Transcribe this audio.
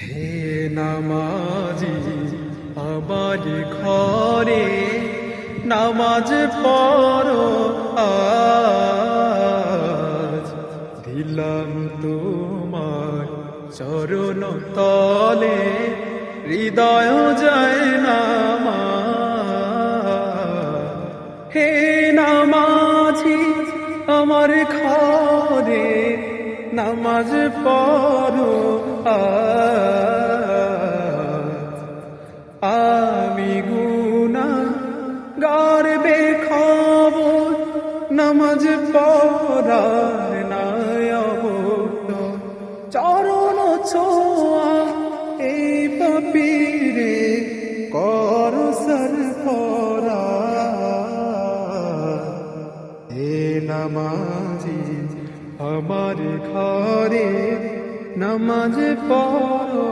হে নামাজি আমার ঘরে নামাজ পড়ো আজ, দিলাম তোমার চরণ তলে হৃদয় যায় নামাজ। হে নামাজি আমার ঘরে নামাজ পড়ো আজ, আমি গুনাহগার বেখবর নামাজ পড়ার নাই অবস্থ, চরণ ছোঁয়া এই পাপীরে কর সরফরাজ। হে নামাজি আমার ঘরে নামাজ পড়ো।